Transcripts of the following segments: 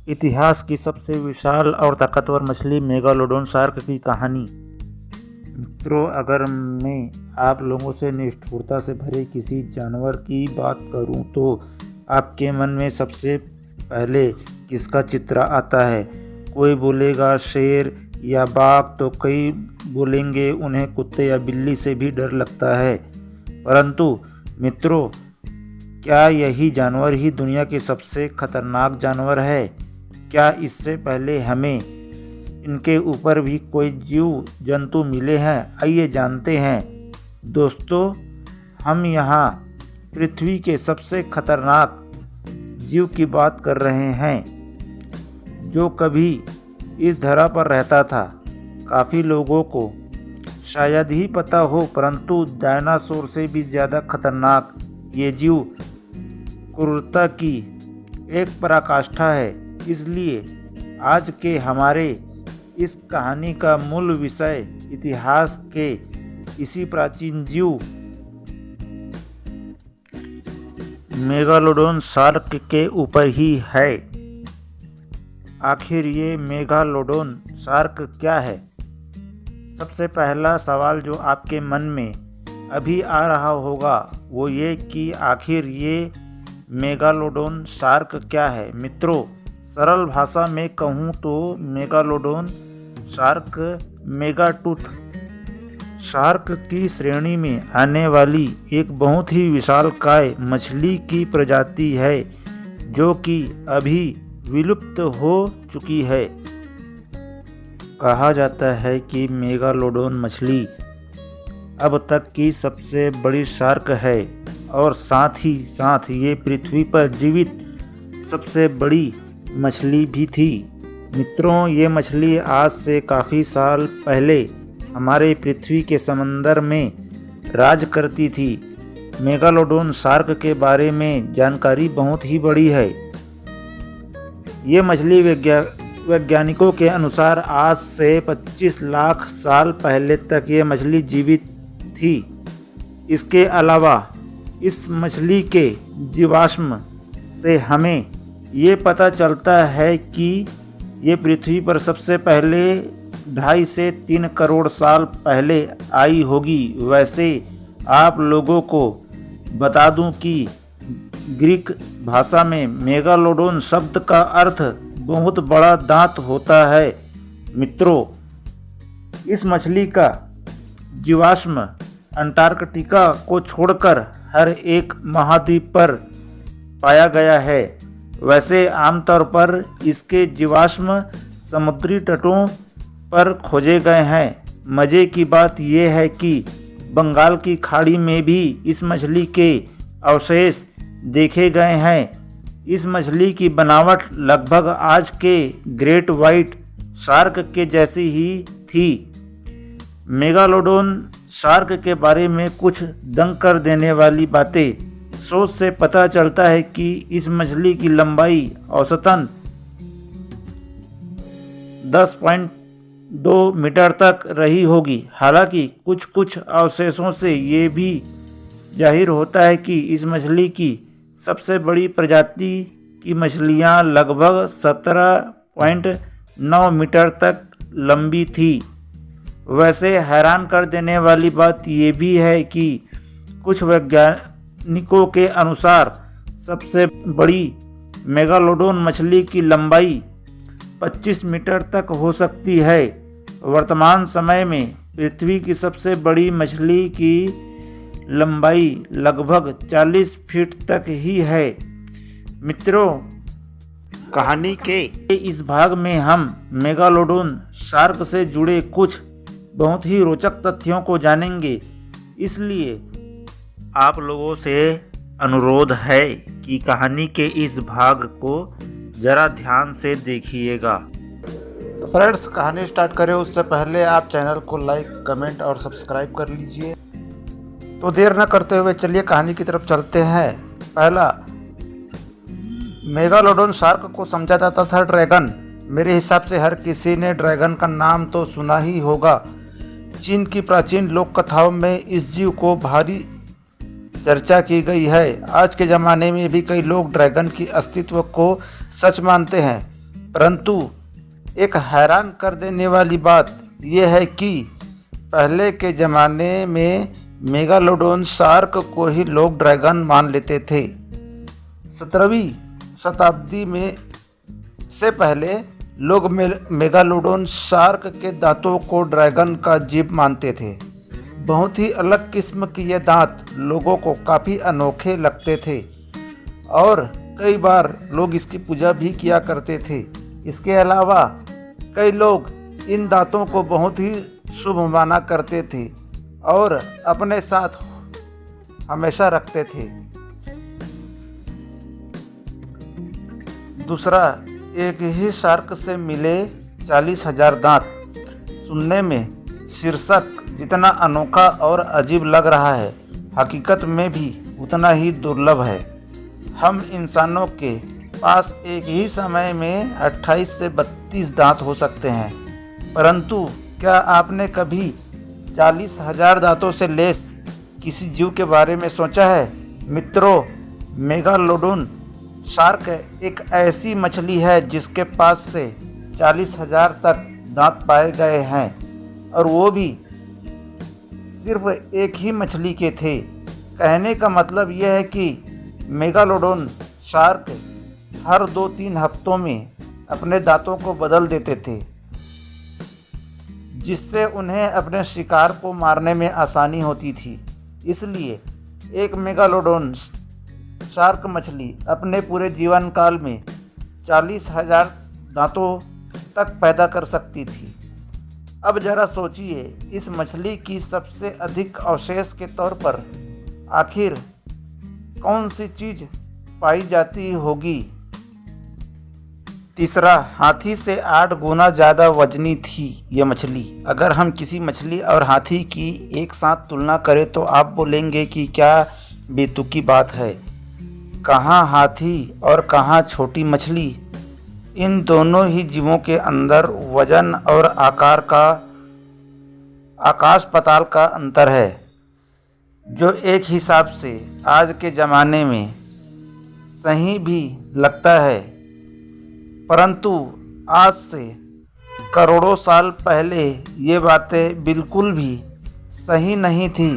इतिहास की सबसे विशाल और ताकतवर मछली मेगालोडोन शार्क की कहानी। मित्रों, अगर मैं आप लोगों से निष्ठुरता से भरे किसी जानवर की बात करूं तो आपके मन में सबसे पहले किसका चित्र आता है? कोई बोलेगा शेर या बाघ, तो कई बोलेंगे उन्हें कुत्ते या बिल्ली से भी डर लगता है। परंतु मित्रों, क्या यही जानवर ही दुनिया के सबसे खतरनाक जानवर है? क्या इससे पहले हमें इनके ऊपर भी कोई जीव जंतु मिले हैं? आइए जानते हैं। दोस्तों, हम यहाँ पृथ्वी के सबसे खतरनाक जीव की बात कर रहे हैं जो कभी इस धरा पर रहता था। काफ़ी लोगों को शायद ही पता हो, परंतु डायनासोर से भी ज़्यादा खतरनाक ये जीव क्रूरता की एक पराकाष्ठा है। इसलिए आज के हमारे इस कहानी का मूल विषय इतिहास के इसी प्राचीन जीव मेगालोडोन शार्क के ऊपर ही है। आखिर ये मेगालोडोन शार्क क्या है? सबसे पहला सवाल जो आपके मन में अभी आ रहा होगा वो ये कि आखिर ये मेगालोडोन शार्क क्या है? मित्रों, सरल भाषा में कहूँ तो मेगालोडोन शार्क मेगाटूथ शार्क की श्रेणी में आने वाली एक बहुत ही विशालकाय मछली की प्रजाति है जो कि अभी विलुप्त हो चुकी है। कहा जाता है कि मेगालोडोन मछली अब तक की सबसे बड़ी शार्क है और साथ ही साथ ये पृथ्वी पर जीवित सबसे बड़ी मछली भी थी। मित्रों, ये मछली आज से काफ़ी साल पहले हमारे पृथ्वी के समंदर में राज करती थी। मेगालोडोन शार्क के बारे में जानकारी बहुत ही बड़ी है। ये मछली वैज्ञानिकों के अनुसार आज से 25 लाख साल पहले तक ये मछली जीवित थी। इसके अलावा इस मछली के जीवाश्म से हमें ये पता चलता है कि ये पृथ्वी पर सबसे पहले 2.5 से 3 करोड़ साल पहले आई होगी। वैसे आप लोगों को बता दूं कि ग्रीक भाषा में मेगालोडोन शब्द का अर्थ बहुत बड़ा दांत होता है। मित्रों, इस मछली का जीवाश्म अंटार्कटिका को छोड़कर हर एक महाद्वीप पर पाया गया है। वैसे आमतौर पर इसके जीवाश्म समुद्री तटों पर खोजे गए हैं। मज़े की बात यह है कि बंगाल की खाड़ी में भी इस मछली के अवशेष देखे गए हैं। इस मछली की बनावट लगभग आज के ग्रेट व्हाइट शार्क के जैसी ही थी। मेगालोडोन शार्क के बारे में कुछ दंग कर देने वाली बातें। शोध से पता चलता है कि इस मछली की लंबाई औसतन 10.2 मीटर तक रही होगी। हालांकि कुछ अवशेषों से ये भी जाहिर होता है कि इस मछली की सबसे बड़ी प्रजाति की मछलियां लगभग 17.9 मीटर तक लंबी थी। वैसे हैरान कर देने वाली बात ये भी है कि कुछ वैज्ञानिकों के अनुसार सबसे बड़ी मेगालोडोन मछली की लंबाई 25 मीटर तक हो सकती है। वर्तमान समय में पृथ्वी की सबसे बड़ी मछली की लंबाई लगभग 40 फीट तक ही है। मित्रों, कहानी के इस भाग में हम मेगालोडोन शार्क से जुड़े कुछ बहुत ही रोचक तथ्यों को जानेंगे। इसलिए आप लोगों से अनुरोध है कि कहानी के इस भाग को ज़रा ध्यान से देखिएगा। तो फ्रेंड्स, कहानी स्टार्ट करें उससे पहले आप चैनल को लाइक, कमेंट और सब्सक्राइब कर लीजिए। तो देर न करते हुए चलिए कहानी की तरफ चलते हैं। पहला, मेगालोडोन शार्क को समझा जाता था ड्रैगन। मेरे हिसाब से हर किसी ने ड्रैगन का नाम तो सुना ही होगा। चीन की प्राचीन लोक कथाओं में इस जीव को भारी चर्चा की गई है। आज के ज़माने में भी कई लोग ड्रैगन की अस्तित्व को सच मानते हैं। परंतु एक हैरान कर देने वाली बात यह है कि पहले के ज़माने में मेगालोडोन शार्क को ही लोग ड्रैगन मान लेते थे। 17वीं शताब्दी में से पहले लोग मेगालोडोन शार्क के दांतों को ड्रैगन का जीभ मानते थे। बहुत ही अलग किस्म के ये दांत लोगों को काफ़ी अनोखे लगते थे और कई बार लोग इसकी पूजा भी किया करते थे। इसके अलावा कई लोग इन दांतों को बहुत ही शुभ माना करते थे और अपने साथ हमेशा रखते थे। दूसरा, एक ही शार्क से मिले 40,000 दांत। सुनने में शीर्षक जितना अनोखा और अजीब लग रहा है, हकीकत में भी उतना ही दुर्लभ है। हम इंसानों के पास एक ही समय में 28 से 32 दांत हो सकते हैं, परंतु क्या आपने कभी 40,000 दांतों से लैस किसी जीव के बारे में सोचा है? मित्रों, मेगालोडोन शार्क एक ऐसी मछली है जिसके पास से 40,000 तक दांत पाए गए हैं और वो भी सिर्फ एक ही मछली के थे। कहने का मतलब यह है कि मेगालोडोन शार्क हर 2-3 हफ्तों में अपने दांतों को बदल देते थे, जिससे उन्हें अपने शिकार को मारने में आसानी होती थी। इसलिए एक मेगालोडोन शार्क मछली अपने पूरे जीवन काल में 40,000 दांतों तक पैदा कर सकती थी। अब जरा सोचिए, इस मछली की सबसे अधिक अवशेष के तौर पर आखिर कौन सी चीज़ पाई जाती होगी? तीसरा, हाथी से 8 गुना ज़्यादा वजनी थी यह मछली। अगर हम किसी मछली और हाथी की एक साथ तुलना करें तो आप बोलेंगे कि क्या बेतुकी बात है, कहाँ हाथी और कहाँ छोटी मछली। इन दोनों ही जीवों के अंदर वजन और आकार का आकाश पाताल का अंतर है, जो एक हिसाब से आज के ज़माने में सही भी लगता है, परंतु आज से करोड़ों साल पहले ये बातें बिल्कुल भी सही नहीं थी।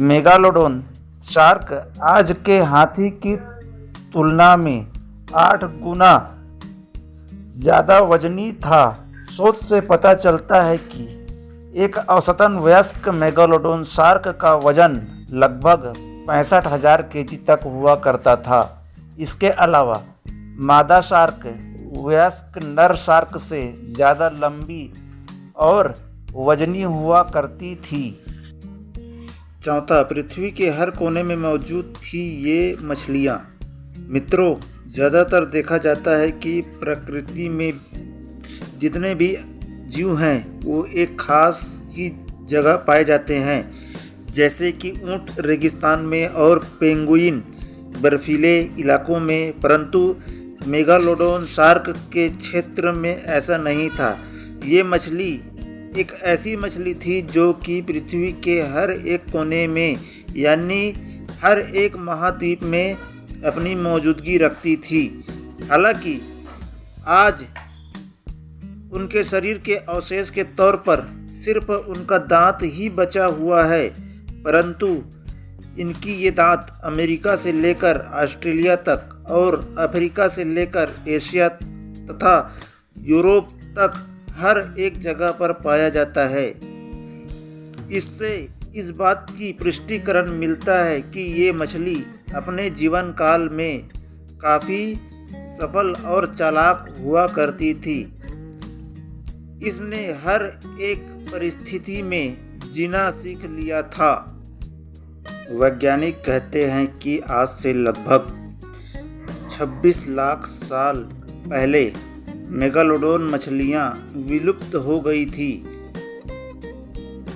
मेगालोडोन शार्क आज के हाथी की तुलना में 8 गुना ज़्यादा वजनी था। सोच से पता चलता है कि एक औसतन वयस्क मेगालोडोन शार्क का वजन लगभग 65,000 केजी तक हुआ करता था। इसके अलावा मादा शार्क वयस्क नर शार्क से ज़्यादा लंबी और वजनी हुआ करती थी। चौथा, पृथ्वी के हर कोने में मौजूद थी ये मछलियाँ। मित्रों, ज़्यादातर देखा जाता है कि प्रकृति में जितने भी जीव हैं वो एक खास ही जगह पाए जाते हैं, जैसे कि ऊँट रेगिस्तान में और पेंगुइन बर्फीले इलाकों में, परंतु मेगालोडोन शार्क के क्षेत्र में ऐसा नहीं था। ये मछली एक ऐसी मछली थी जो कि पृथ्वी के हर एक कोने में, यानी हर एक महाद्वीप में अपनी मौजूदगी रखती थी। हालांकि आज उनके शरीर के अवशेष के तौर पर सिर्फ उनका दांत ही बचा हुआ है, परंतु इनकी ये दांत अमेरिका से लेकर ऑस्ट्रेलिया तक और अफ्रीका से लेकर एशिया तथा यूरोप तक हर एक जगह पर पाया जाता है। इससे इस बात की पुष्टिकरण मिलता है कि ये मछली अपने जीवन काल में काफ़ी सफल और चालाक हुआ करती थी। इसने हर एक परिस्थिति में जीना सीख लिया था। वैज्ञानिक कहते हैं कि आज से लगभग 26 लाख साल पहले मेगालोडोन मछलियाँ विलुप्त हो गई थी।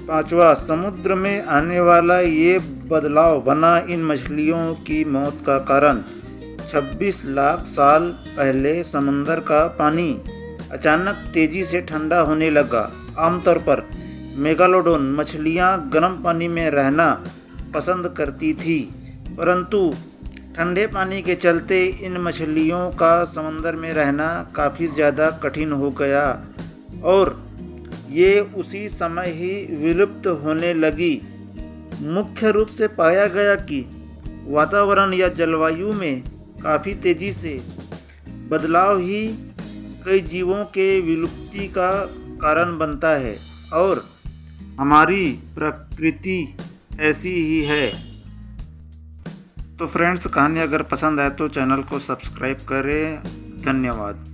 पांचवा, समुद्र में आने वाला ये बदलाव बना इन मछलियों की मौत का कारण। 26 लाख साल पहले समंदर का पानी अचानक तेज़ी से ठंडा होने लगा। आमतौर पर मेगालोडोन मछलियाँ गर्म पानी में रहना पसंद करती थी, परंतु ठंडे पानी के चलते इन मछलियों का समंदर में रहना काफ़ी ज़्यादा कठिन हो गया और ये उसी समय ही विलुप्त होने लगी। मुख्य रूप से पाया गया कि वातावरण या जलवायु में काफ़ी तेज़ी से बदलाव ही कई जीवों के विलुप्ति का कारण बनता है और हमारी प्रकृति ऐसी ही है। तो फ्रेंड्स, कहानी अगर पसंद आए तो चैनल को सब्सक्राइब करें। धन्यवाद।